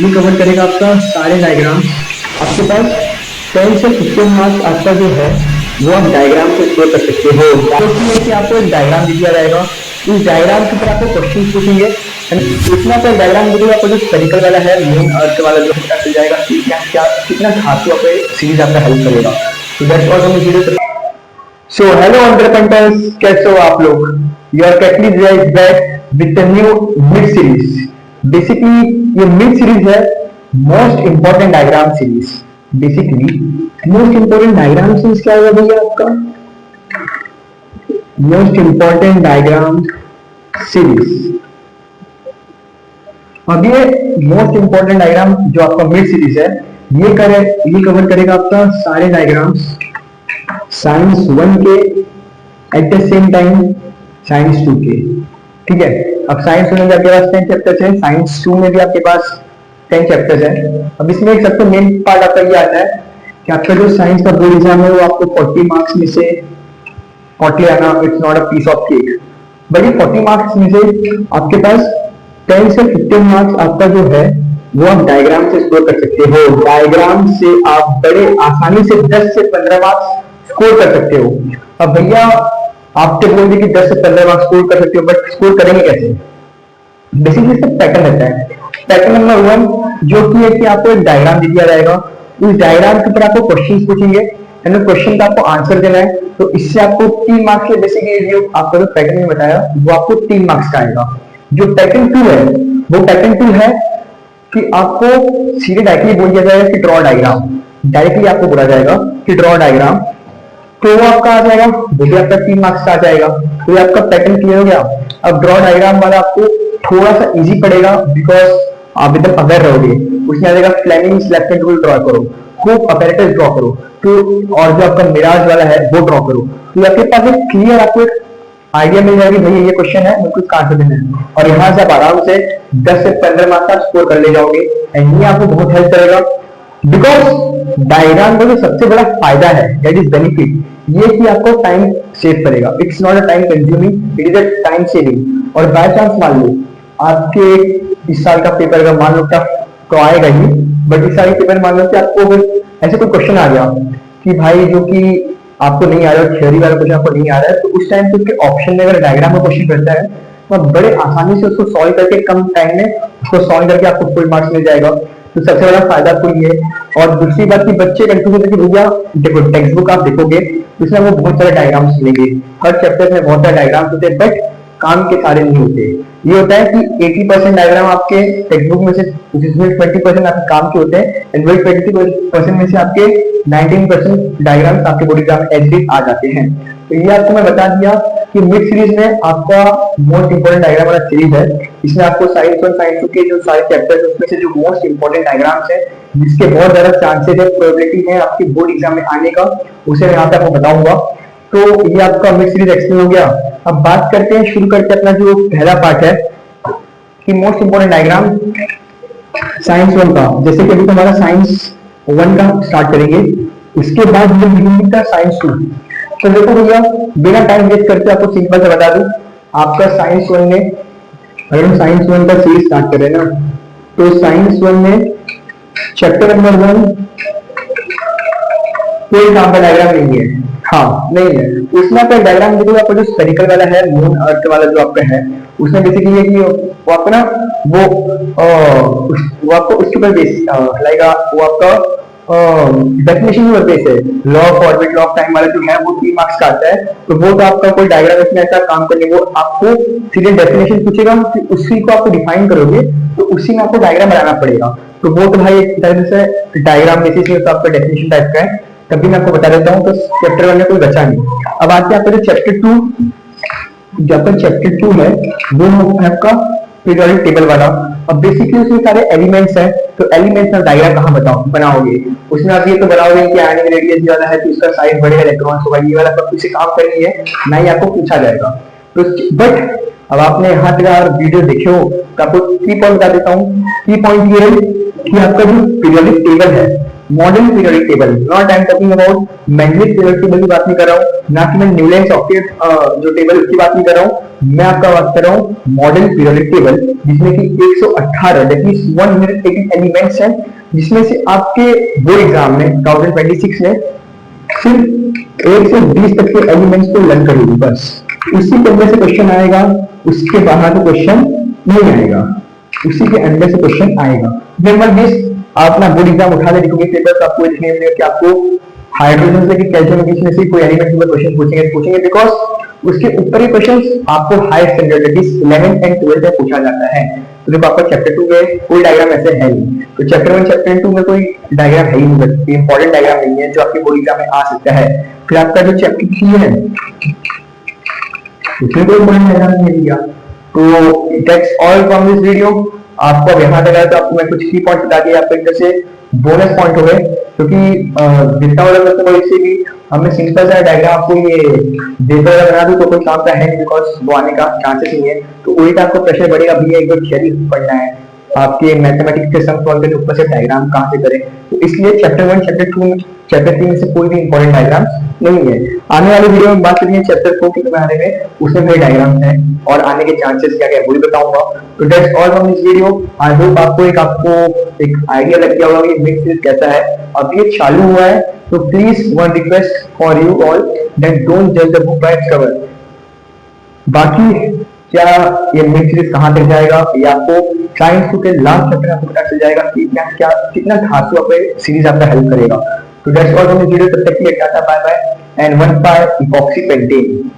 ये कवर करेगा आपका सारे डायग्राम। आपके पास 10 से 15 मार्क्स आपका जो है वो आप डायग्राम से स्कोर कर सकते हो। तो कि आपको एक डायग्राम दिया जाएगा, उस डायग्राम के ऊपर आपको क्वेश्चन पूछेंगे, इतना तो डायग्राम दिखेगा, आपको जो स्फेरिकल वाला है मून अर्थ वाला जो पता चल जाएगा कि क्या क्या कितना धातु आपको सीरीज आपका हेल्प करेगा। तो that's all from video. So hello entrepreneurs, कैसे हो आप लोग? यू आर कैटली back with the new MID series. Basically ये मिड सीरीज है most important diagram series. Basically most important diagram series क्या होगा भैया आपका? Most important diagram series. अब ये मोस्ट इंपॉर्टेंट डायग्राम जो आपका मिड सीरीज है ये कवर करेगा आपका सारे डायग्राम्स साइंस 1 के at the same time science 2 के। ठीक है, अब साइंस 1 में आपके पास 10 चैप्टर्स है, साइंस 2 में भी आपके पास 10 चैप्टर्स है। अब इसमें एक सबसे मेन पार्ट आपका ये आता है कि आपका जो साइंस का बोर्ड एग्जाम है वो आपको 40 मार्क्स में से 40 आना it's not a piece of cake. But ये 40 मार्क्स में से आपके पास 10 से 15 मार्क्स आपका जो है वो आप डायग्राम से स्कोर कर सकते हो। डायग्राम से आप बड़े आसानी से 10 से 15 मार्क्स स्कोर कर सकते हो। अब भैया आपके बोल दिए कि 10 से 15 मार्क्स स्कोर कर सकते हो, बट स्कोर करेंगे कैसे? बेसिकली इसका पैटर्न रहता है। पैटर्न नंबर 1 जो कि है कि आपको एक डायग्राम दिया जाएगा, उस डायग्राम के ऊपर आपको क्वेश्चन पूछेंगे एंड क्वेश्चन का आपको आंसर देना है। तो इससे आपको 3 मार्क्स के बेसिकली जो आपको जो पैटर्न में बताया वो आपको 3 मार्क्स का आएगा। जो पैटर्न 2 है वो पैटर्न 2 है कि आपको सीधे डायरेक्टली बोल दिया जाएगा कि ड्रॉ डायग्राम। डायरेक्टली आपको बोला जाएगा कि ड्रॉ डायग्राम, तो वो आपका आ जाएगा, वो भी आपका 3 मार्क्स का आ जाएगा। तो आपका पैटर्न क्लियर हो गया। अब ड्रॉ डायग्राम वाला आपको थोड़ा सा इजी पड़ेगा बिकॉज आप एकदम अगर रहोगे। उसमें आ जाएगा Fleming's left hand rule draw करो, खूब अपैरेटस ड्रॉ करो, तो और जो आपका मिराज वाला है वो ड्रॉ करो। तो आपके पास एक क्लियर आपको एक आइडिया मिल जाएगी भैया ये क्वेश्चन है, मुझे इसका आंसर देना है। और यहाँ से आप आराम से 10 से 15 मार्क्स का स्कोर कर ले जाओगे एंड ये आपको बहुत हेल्प करेगा बिकॉज डायग्राम का जो सबसे बड़ा फायदा है दैट इज बेनिफिट ये कि आपको टाइम सेव करेगा। It's not a time consuming, it is a time saving. और बाय चांस मान लो आपके इस साल का पेपर का मान लो टफ तो आएगा ही, बट इस साल के पेपर मान लो कि आपको अगर ऐसे कोई क्वेश्चन आ गया कि भाई जो कि आपको नहीं आ रहा है, थ्योरी वाला क्वेश्चन आपको नहीं आ रहा है, तो उस टाइम पे उसके ऑप्शन में अगर डायग्राम में क्वेश्चन करता है तो आप बड़े आसानी से उसको सॉल्व करके कम टाइम में उसको सॉल्व करके आपको फुल मार्क्स मिल जाएगा। तो सबसे बड़ा फायदा आपको ये। और दूसरी बात की बच्चे कंफ्यूज होते हैं कि भैया देखो टेक्स्ट बुक आप देखोगे उसमें वो बहुत सारे डायग्राम्स मिलेंगे, हर चैप्टर में बहुत सारे डायग्राम्स होते हैं, बट काम के सारे नहीं होते। ये होता है कि 80% डायग्राम आपके टेक्स्ट बुक में से, जिसमें 20% आपके काम के होते हैं एंड वही 20% में से आपके 19% डायग्राम्स आपके बोर्ड एग्जाम में एज आ जाते हैं। तो ये आपको मैं बता दिया कि मिड सीरीज में आपका मोस्ट इंपोर्टेंट डायग्राम वाला सीरीज है। इसमें आपको साइंस 1 साइंस 2 के जो सारे चैप्टर्स है उसमें से जो मोस्ट इंपोर्टेंट डायग्राम्स है जिसके बहुत ज्यादा चांसेस है, प्रोबेबिलिटी है आपके बोर्ड एग्जाम में आने का, उसे मैं यहाँ पे आपको बताऊंगा। तो ये आपका मिड सीरीज एक्सप्लेन हो गया। अब बात करते हैं, शुरू करते हैं अपना जो पहला पार्ट है कि मोस्ट इंपोर्टेंट डायग्राम साइंस 1 का। जैसे कि अभी हमारा साइंस 1 का स्टार्ट करेंगे, उसके बाद हम बिगिनिंग का साइंस 2। तो देखो भैया बिना टाइम वेस्ट करके आपको सिंपल से बता दूं, आपका साइंस 1 में अगर हम साइंस 1 का सीरीज स्टार्ट करें ना, तो साइंस 1 में चैप्टर नंबर 1 कोई काम का डायग्राम नहीं है। हाँ नहीं है, उसमें आपका डायग्राम देखो, आपका जो स्फेरिकल वाला है मून अर्थ वाला जो आपका है उसमें बेसिकली है कि वो आपका ना वो आपको उसके ऊपर बेस लाएगा, वो आपका डेफिनेशन के बेस है। Law of orbit, law of time वाला जो है वो 3 मार्क्स का आता है। तो वो तो आपका कोई डायग्राम इसमें ऐसा काम करने वो आपको सीधे डेफिनेशन पूछेगा, फिर उसी को आपको डिफाइन करोगे तो उसी में आपको डायग्राम बनाना पड़ेगा। तो वो तो भाई एक तरह से डायग्राम बेसिस में तो आपका डेफिनेशन टाइप का है, तभी मैं आपको बता देता हूँ। तो चैप्टर 1 में कोई बचा नहीं। अब आते हैं आपका जो चैप्टर 2, जो आपका चैप्टर 2 है वो है आपका पीरियोडिक टेबल वाला। अब बेसिकली उसमें सारे एलिमेंट्स हैं, तो एलिमेंट्स का डायग्राम कहाँ बनाओगे? उसमें आप ये तो बनाओगे कि आयनिक रेडियस ज्यादा है तो इसका साइज बढ़ेगा, इलेक्ट्रॉन्स होगा, ये वाला सब कुछ काम करनी है ना ही आपको पूछा जाएगा। तो बट अब आपने यहाँ तक वीडियो देखे हो तो आपको की पॉइंट बता देता हूँ। की पॉइंट ये है कि आपका जो पीरियोडिक टेबल है modern periodic table, not I am talking about Mendeleev periodic table की बात नहीं कर रहा हूँ, ना कि मैं न्यूलैंड्स ऑक्टेट जो टेबल उसकी बात नहीं कर रहा हूँ, मैं आपका बात कर रहा हूँ मॉडर्न पीरियोडिक टेबल जिसमें कि 118 दैट मींस 180 एलिमेंट्स हैं, जिसमें से आपके बोर्ड एग्जाम में 2026 में सिर्फ 1 से 20 तक के एलिमेंट्स को लर्न करोगे बस, उसी के अंदर से क्वेश्चन आएगा, उसके बाहर तो क्वेश्चन नहीं आएगा, उसी के अंदर से क्वेश्चन आएगा। नंबर 20 आप अपना बोर्ड एग्जाम उठा के देखोगे पेपर तो आपको देखने मिलेगा कि आपको हाइड्रोजन से कैल्शियम के बीच में से कोई एलिमेंट के ऊपर क्वेश्चन पूछेंगे बिकॉज उसके ऊपर के क्वेश्चंस आपको high standard that is 11th and 12th में पूछा जाता है। तो देखो आपका चैप्टर 2 में कोई डायग्राम ऐसे है नहीं, तो चैप्टर 1 चैप्टर 2 में कोई डायग्राम है ही नहीं, इंपॉर्टेंट डायग्राम नहीं है जो आपके बोर्ड एग्जाम में आ सकता है। फिर आपका जो चैप्टर 3 है उसमें कोई इंपॉर्टेंट डायग्राम नहीं दिया। तो that's all from this video. आपको अब यहाँ तक आया तो आपको मैं कुछ की पॉइंट बता दिए, आपको एक तरह से बोनस पॉइंट हो गए, क्योंकि जितना वाला करते हैं इससे भी हमने सिंपल सा डायग्राम आपको ये डेटा वाला बना दूं तो कोई काम का है नहीं, बिकॉज वो आने का चांसेस नहीं है। तो वही आपको प्रेशर बढ़ेगा, भैया एक बार थियरी पढ़ना है, आपके मैथमेटिक्स के सम सॉल्व करने ऊपर से डायग्राम कहाँ से करें, तो इसलिए चैप्टर 1 चैप्टर 2 चैप्टर 3 से कोई भी इंपॉर्टेंट डायग्राम नहीं है। आने वाली वीडियो में बात करेंगे चैप्टर 4 के बारे में, उसमें मेरे डायग्राम्स हैं और आने के चांसेस क्या क्या है वो भी बताऊंगा। तो that's all from this video. I hope आपको एक आइडिया लग गया होगा कि मिक्स सीरीज कैसा है। अब ये चालू हुआ है तो please one request for you all that don't जज the book by its cover. बाकी क्या ये मिक्स सीरीज कहां तक जाएगा ये आपको साइंस के लास्ट चैप्टर आपको पता चल जाएगा कि क्या कितना धातु आपको सीरीज आपका हेल्प करेगा। तो that's all from this video. तब तक के लिए tata bye bye and 1 by epoxy pentane.